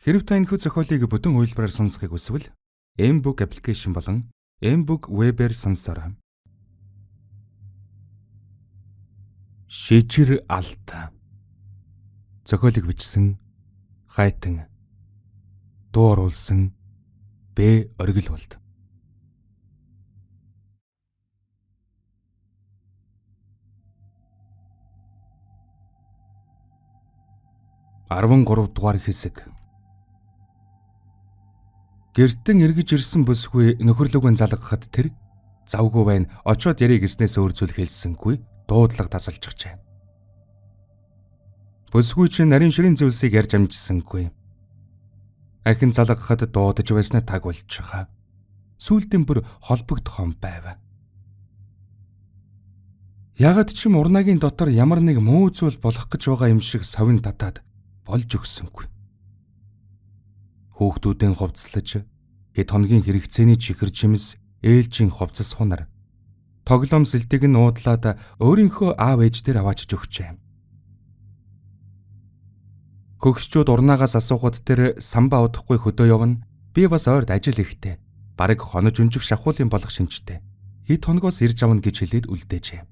Хэрэв та энэхүү зохиолыг бүтэн хувилбараар сонсохыг хүсвэл M-Book аппликейшн болон M-Book Web-ээр сонсоорой. Шижир алт. Зохиолыг бичсэн Хайтан. Дуу оруулсан Б. Оргилволд. Арван 3 дугаар хэсэг. Гэртэн эргэж ирсэн бүсгүй нөхөрлөгөө залгахад тэр завгүй байна. Очоод яриг гэснээс өөр зүйл хэлсэнгүй дуудлага тасалчихжээ. Бүсгүй чинь нарийн ширийн зүйлсийг ярьж амжсангүй. Ахин залгахад дуудаж байснаа таг болчихаа. Сүүлдэн бүр холбогдхон байв. Ягд ч юм урнагийн дотор ямар нэг муу зүйл болох гэж байгаа юм шиг совин татаад болж өгсөнгүй. Хүүхдүүдийн хувцаслаж хэд хоногийн хэрэгцээний чихэр жимс ээлжийн хувцас хунар тоглоом сэлтийг нь уудлаад өөрийнхөө аав ээж дээр аваачж өгчээ. Хөгшчүүд урнаагаас асуухад тэр самбаа удахгүй хөдөө явна. Би бас ойрд ажил ихтэй. Бараг хонож өнжих шахуулын болох шинжтэй. Хэд хоногоос ирж авна гэж хэлээд үлдээжээ.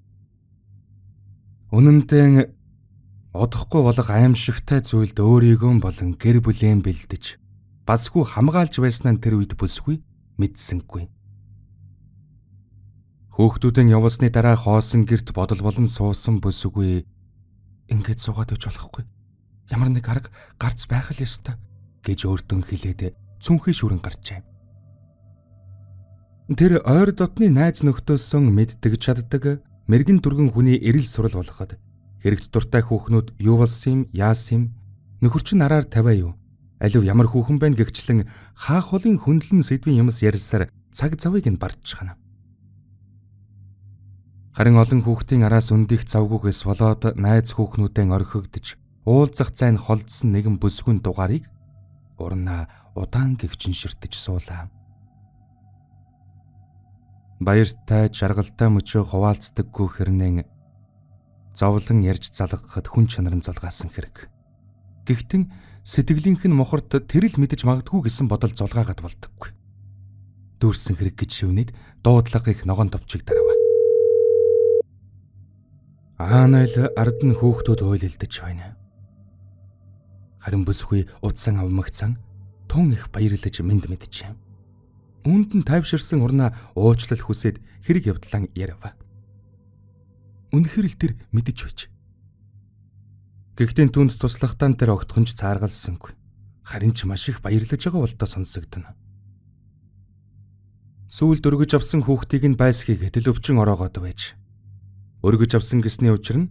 Үнэндээ удахгүй болох аимшигтай зүйлд өөрийгөө болон гэр бүлээ бэлдэж басгүй хамгаалж байснаа тэр үед бүсгүй мэдсэнгүй. Хүүхдүүдэн явсны дараа хоосон герт бодол болон суусан бүсгүй ингээд суугаад өж болохгүй. Ямар нэг арга гарц байх л ёстой гэж өөртөө хэлээд цүнхий шүрэн гарчээ. Тэр ойр дотны найз нөхдөсөн мэддэг чаддаг мэрэгэн дүргэн хүний эрэл сурал болоход хэрэгт дуртай хүүхнүүд юу болсон юм, яасан юм, нөхөр чинь араар тавиа юу, алив ямар хүүхэн байна гэгчлэн хаах холын хөндлөн сэдвийн юмс ярьсаар цаг завыг нь барьчихна. Харин олон хүүхдийн араас өндих завгүйгээс болоод найз хүүхнүүдэн орхигдож уулзах цайн холдсон нэгэн бүсгүйн дугаарыг урнаа удаан гэгчин ширтэж суулаа. Баяртай жаргалтай мөчөө хуваалцдаггүй хэрнэн зовлон ярьж залгахад хүн чанар нь зулгаасан хэрэг. Гэхдээ сэтгэлийнх нь мохорт тэр л мэдэж магадгүй гэсэн бодол зулгаагаад болдоггүй. Дүүрсэн хэрэг гэж шивнээд дуудлага их ногоон товчиг дарав. Анайл ард нь хүүхдүүд уйлэлдэж байна. Харин бүсгүй утсан авмагцсан тун их баярлаж мэд мэдчихэв. Үүнд нь тайвширсан урнаа уучлал хүсээд хэрэг явдлан ярив. Үнэхээр л тэр мэдэж байж. Гэхдээ түнд туслахтан тэр огтхонч цааргалсангүй. Харин ч маш их баярлаж байгаа болтоо сонсогдно. Сүүлд өргөж авсан хүүхдийг нь байсхийг тэл өвчин ороогоод байж. Өргөж авсан гэсний учир нь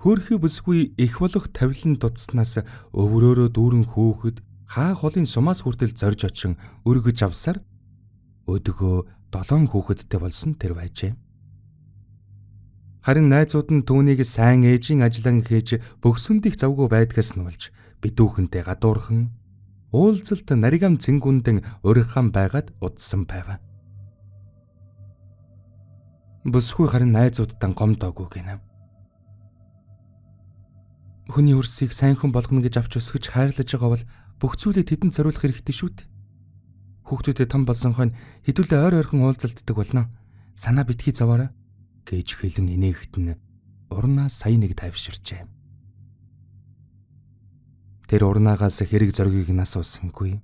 хөөрхий бүсгүй их болох тавилан дутснаас өврөөрөө дүүрэн хүүхэд хаа холын сумаас хүртэл зорж очин өргөж авсаар өдгөө 7 хүүхэдтэй болсон тэр байжээ. Харин найзууд нь түүнийг сайн ээжийн ажлан хийж бөхсөндих завгүй байдгаас нь болж бидүүхэнтэй гадуурхан уулзалт наригам цэнгүндэн уригхан байгаад удсан байв. Бүсгүй харин найзуудтай гомдоогүй гинэ. Хүний өрсийг сайн хүн болгоно гэж авч өсгөж хайрлаж байгаа бол бүх зүйлийг тэдэнд зориулах хэрэгтэй шүү дээ. Хүүхдүүдэд том болсон хойно хэдүүлээ ойр ойрхон уулзалтдаг болно. Санаа битгий заваараа гэж хэлэн инээхт нь урнаа сая нэг тайвширчээ. Тэр урнаагаас хэрэг зоргийг нь асуусангүй.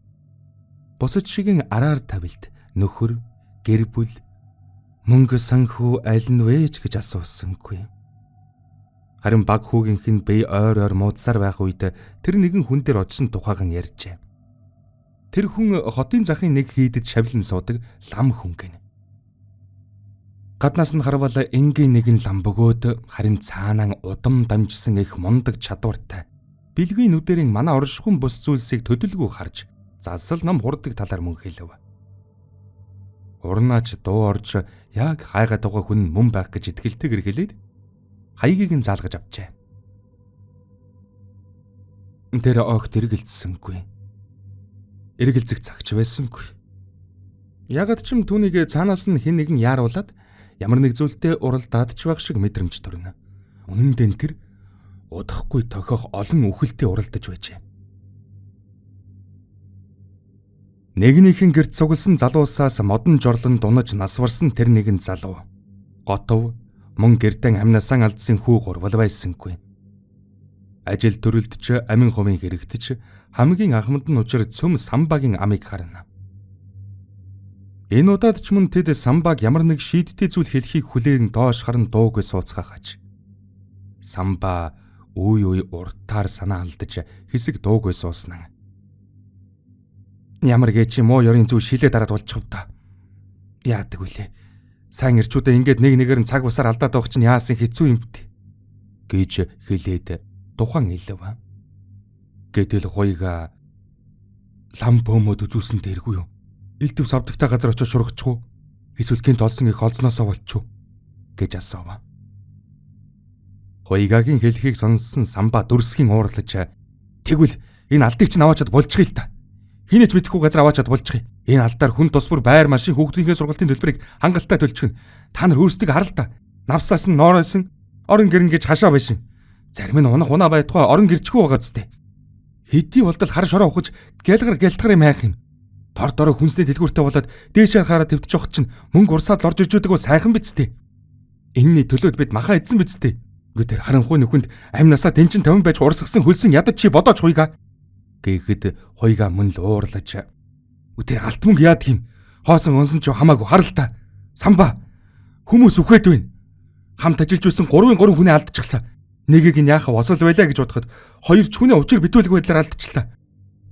Бусад шигийн араар тавилт нөхөр, гэр бүл, мөнгө санхүү аль нь вэ гэж асуусангүй. Харин баг хүүгийнх нь бие ойр ойр муудсаар байх үед тэр нэгэн хүн дээр очсон тухайхан ярьжээ. Тэр хүн хотын захын нэг хийдэд шавлан суудаг лам хүн гэнэ. Гаднаас нь харвал энгийн нэгэн лам бөгөөд харин цаанаа удам дамжсан их мундаг чадвартай. Билгийн нүдэрийн манай оршихуун бус зүйлсийг төдөлгүй харж засал нам хурдаг талаар мөн хэлв. Урнаач дуу орж яг хайгаад байгаа хүн мөн байх гэж итгэлтэйгэр хэлээд хаягийг нь заалгаж авчээ. Тэр огт эргэлзсэнгүй. Эргэлзэх цагч байсангүй. Ягд ч юм түүнийг цаанаас нь хэн нэгэн яаруулад ямар нэг зүйлтэй уралдаад ч байх шиг мэдрэмж төрнө. Үнэн дээр тэр удахгүй тохиох олон үхэлтэд уралдаж байжээ. Нэгнийхэн гэрт цугласан залуусаас модон жорлон дунаж насварсан тэр нэгэн залуу. Готов мөн гэртэн амнасаа алдсан хүү гурвал байсангүй. Ажил төрөлд ч амин хувийн хэрэгт ч хамгийн анхмад нь учир цөм самбагийн амыг харна. Энэ удаад ч мөн тэд самбаг ямар нэг шийдтэй зүйл хэлхийг хүлээн доош харан дуугүй сууцгаахаж. Самба үе уртаар санаа алдаж хэсэг дуугүй сууснаа. Ямар гээч муу ёрын зүг шилээ дараад болчихв та. Яадаг үлээ. Сайн ирчүүдээ ингээд нэг нэгээр нь цаг басаар алдаад байх чинь яасан хэцүү юм бэ? Гэж хэлээд тухайн илв. Гэтэл гоёга лам бөөмөд үзүүлсэн дээргүй юу? Илдэв савдагтай газар очиж шургачих уу? Эсвэл гинт олсон их олзноосоо болчих уу? Гэж асуув. Гоёгагийн хэлхийг сонссон самба дүрсгийн уурлаж тэгвэл энэ алдыг чинь аваачаад болчихъя л та. Хинэж мэдхгүй газар аваачаад болчихъя. Энэ алдаар хүн тус бүр байр машин хүүхдийнхээ сургалтын төлбөрийг хангалттай төлчихнө. Та нар өөрсдөө харал та. Навсаас нь нооройсон орон гэрн гэж хашаа байшин. Зарим нь унаа байтугай орон гэрчгүй байгаа зү. Хэдий болдол хар шороо ухаж гялгар юм хайх юм. Тор дорой хүнсний дэлгүүртэй болоод дээшээр хараа твдчих واخ чинь мөнгө урсаад лорж ирж өгөө сайхан биз дээ. Энэний төлөөд бид махаа идсэн биз дээ. Гүтэр харанхуй нөхөнд амнасаа дэнчин 50 байж урсгасан хөлсөн ядаж чи бодооч хуйга. Гэхэд хуйга мөн л уурлаж. Гүтэр алт мөнгө яадаг юм. Хоосон онсон ч хамаагүй харал та. Самба хүмүүс үхээд байна. Хамт ажиллаж байсан 3 хүний алдчихлаа. Нэгийг нь яахаа осол байлаа гэж бодоход хоёр ч хүний учир битүүлэг байдлаар алдчихлаа.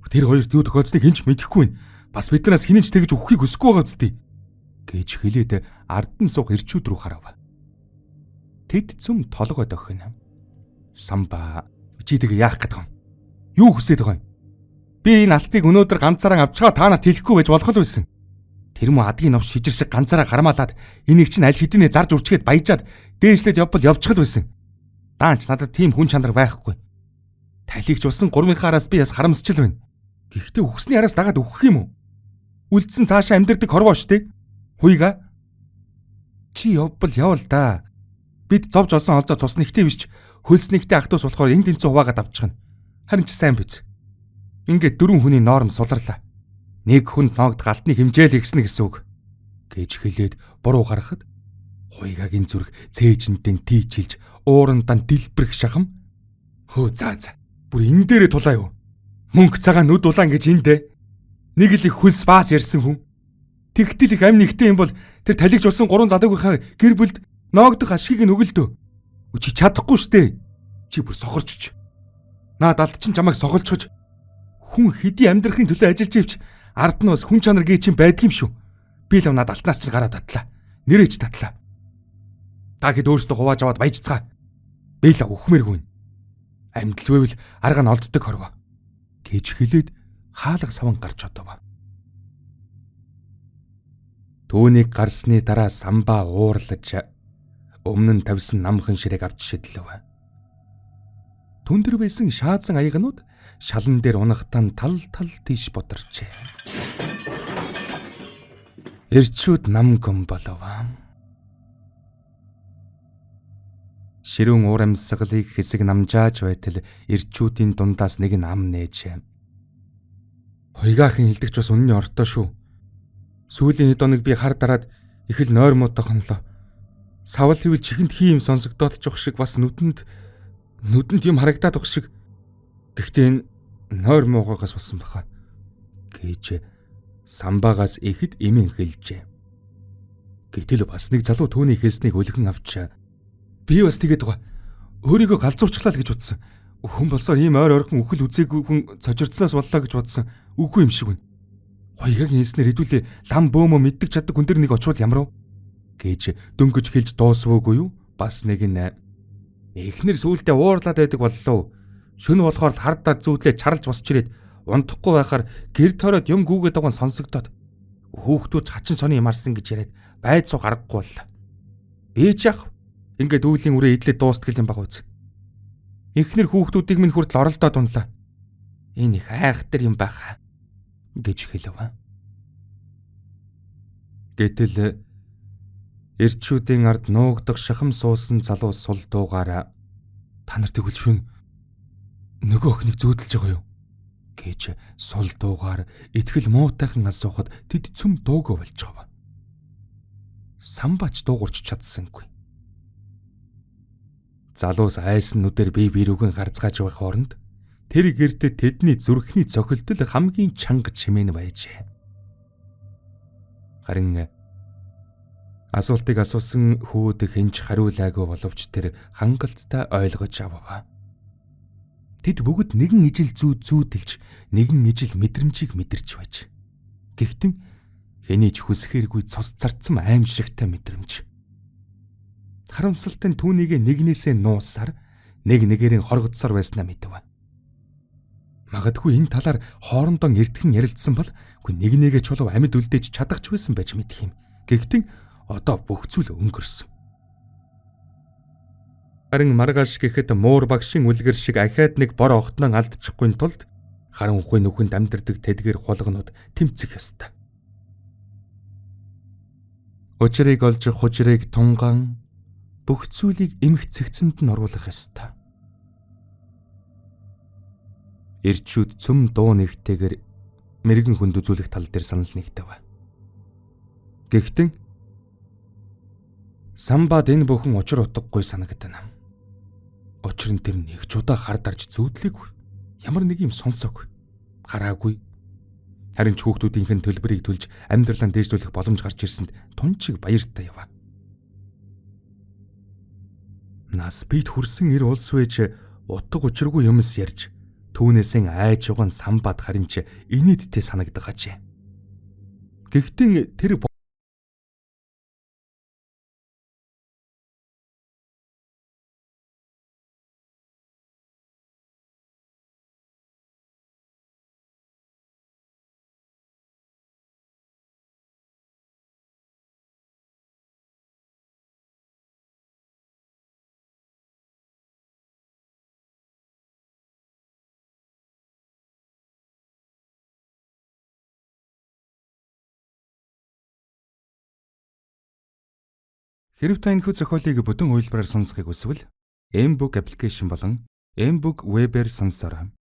Тэр хоёрт юу тохиолдсныг хэн ч мэдэхгүй байна. Бас биднээс хинэж тэгж өгөхийг хүсэхгүй байгаа зү. Гэж хэлээд ардан суух ирчүүд рүү харав. Тэд зүм толгойд охин. Самба чи тэг яах гээд байгаа юм? Юу хүсэж байгаа юм? Би энэ алтыг өнөөдөр ганцаараа авчгаа та нарт хэлэхгүй байж болох л байсан. Тэр мө адгийн новш шижир шиг ганцаараа гармаалаад энийг чинь аль хэдийнэ зарж үрчгээд баяжаад дээшлээд явбал явчих л байсан. Даанч надад тийм хүн чанар байхгүй. Талигч усан 3-ын араас би бас харамсчил байна. Гэхдээ үхсний араас дагаад өгөх юм уу? Үлдсэн цаашаа амьдэрдэг хорвоо штэ. Хуйга. Чи явбал явал да. Бид зовж олсон олзоо цус нэгтэй биш ч хөлс нэгтэй ах トゥ ус болохоор энд тэнцүү хуваагаад авчихна. Харин ч сайн биз. Ингээд 4 хүний норм суларлаа. Нэг хүнд ноогд галтны хэмжээл ихснэ гэсэн үг. Гэж хэлээд буруу гаргахад хуйгагийн зүрх цээжинтэн тийчилж уурандаа дэлбэрэх шахам. Хөө заа. Бүр энэ дээрээ тулаа юу? Мөнгө цагаан нүд улаан гэж эндэ. Нэг л их хөлс баас ярьсан хүн. Тэгтэл их амь нэгтэй юм бол тэр талигч болсон 3 задагийнхаа гэр бүлд ноогдох ашгийг нь өгөлдөө. Чи чадахгүй штэ. Чи бүр сохорчч. Наад алд чин чамайг сохолцохож хүн хэдий амьдрахын төлөө ажиллаж ивч ард нь бас хүн чанар гээ чинь байдаг юм шүү. Би л наад алтнаас ч гараад татлаа. Нэрэж татлаа. Та хэд өөрсдөө хувааж аваад баяжцгаа. Би л өхмээргүй. Амьд л байвал арга нь олддог хорвоо. Гэж хэлээд хаалга саван гарч одов. Түүнийг гарсны дараа самба уурлаж өмнө нь тавьсан намхан ширээг авч шидлэв. Түндэр байсан шаазан аягнууд шалан дээр унахтан тал тийш бодорчээ. Ирчүүд нам гом болов. Ширүүн уур амьсгалыг хэсэг намжааж байтал ирчүүдийн дундаас нэг нь ам нээж. Хуйгаахын хилдэгч бас үнний ортоо шүү. Сүүлийн хэд хоног би хар дараад их л нойрмуудтай хонлоо. Савл хэвэл чихэнд хийм сонсогдоод ч өх шиг бас нүдэнд юм харагдаад өх шиг. Гэхдээ энэ нойр муугаас болсон баха. Гэж самбагаас ихэд эмэн хэлжээ. Гэтэл бас нэг залуу түүний хэлснийг өлгөн авчаа. Би бас тэгээд байгаа. Өөрийгөө галзуурчлаа л гэж бодсон. Хүн болсоор ийм ойр ойрхон үхэл үзээгүй хүн цожирдсноос боллоо гэж бодсон. Үгүй юм шиг байна. Хоёгагийн хэлснээр хэдүүлээ лам бөөмө мэддэг чаддаг хүн дээр нэг очвол ямар вэ? Гэж дөнгөж хэлж дуусваагүй юу? Бас нэг нь эхнэр сүултээ уурлаад байдаг боллоо. Шөнө болохоор хардаар зүүдлээ чарлж босч ирээд унтахгүй байхаар гэр тойроод юм гүүгээд байгаа нь сонсогдоод хүүхдүүд хачин сони ямарсан гэж яриад байд суу гарахгүй боллоо. Би ч яах ингээд өвлийн үрээ идлээ дуустгал юм баг үз. Эхнэр хүүхдүүдийг минь хүртэл оролдоод унлаа. Энэ их айхтар юм байхаа гэж хэлв. Гэтэл ирчүүдийн ард нуугдах шахам суусан залуу сул дуугаараа та нар тэгвэл шүн нөгөө охиныг зөөдөлж байгаа юу хийж сул дуугаар итгэл муутайхан асуухад тэд цөм дуугүй болж байгаа. Самбач дуугарч чадсангүй. Залуус айсан нүдээр бие биерүүгэн гарцгааж байх оронд тэр гэртээ тэдний зүрхний цохилтол хамгийн чанга чимээн байжээ. Харин асуултыг асуусан хүүд хинч хариулаагүй боловч тэр хангалттай ойлгож авав. Тэд бүгд нэгэн ижил зүүдэлж, нэгэн ижил мэдрэмжийг мэдэрч байж. Гэхдээ хэний ч хүсэхэргүй цус зарцсан аимшигтай мэдрэмж. Харамсалтай нь түүнийг нэгнээсээ нуусаар, нэг нэгээрээ хоргоцсоор байснаа мэдв. Магадгүй энэ талаар хоорондоо эртхэн ярилцсан бол нэг нэгэ чулуу амьд үлдээж чадахч байсан байж мэдэх юм. Гэхдээ одоо бүх зүйл өнгөрсөн. Харин маргааш гэхэд муур багшийн үлгэр шиг ахаад нэг бор огтноо алдчихгүй тулд харан ухын нүхэнд амьдардаг тэдгээр хулгнууд тэмцэх ёстой. Учрыг олж хужрыг тунгаан бүх зүйлийг эмх цэгцэнд нь оруулах ёстой. Ирчүүд цөм дуу нэгтэйгээр мэрэгэн хүнд үзүүлэх тал дээр санал нэгтэв. Гэхдээ Самбад энэ бүхэн учир утгагүй санагдана. Учир нь тэр нэг ч удаа хар дарж зүүдлээгүй. Ямар нэг юм сонсоогүй. Хараагүй. Харин ч хүүхдүүдийнхэн төлбөрийг төлж амьдралаа дээшлүүлэх боломж гарч ирсэнд тунчиг баяртай яв. Нас бит хүрсэн ир улс вэж утга учиргүй юмс ярьж түүнээсээ айж угаан Самбад харин ч инээдтэй санагдахажээ. Гэхдээ тэр Хэрэв та энэхүү зохиолыг бүтэн үйлбэрээр сонсохыг хүсвэл Mbook аппликейшн болон Mbook Web-ээр сонсороо.